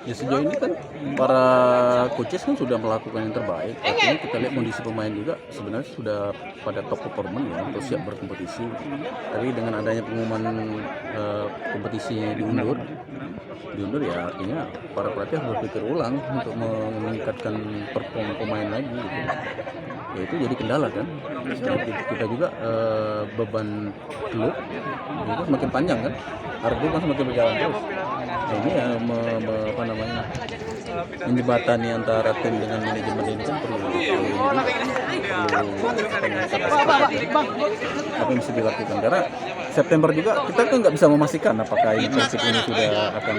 Ya sejauh ini kan para coaches kan sudah melakukan yang terbaik. Artinya kita lihat kondisi pemain juga sebenarnya sudah pada top performance ya untuk siap berkompetisi. Tapi dengan adanya pengumuman kompetisi diundur ya artinya para pelatih harus berpikir ulang untuk meningkatkan perform pemain lagi gitu. Ya itu jadi kendala kan. Kita juga beban klub itu semakin panjang kan. Harga kan semakin berjalan terus. Nah, ini ya menjembatani antara tim dengan manajemen ini kan perlu apa yang bisa dilakukan karena September juga kita kan nggak bisa memastikan apakah ini Persib ini sudah akan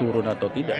turun atau tidak.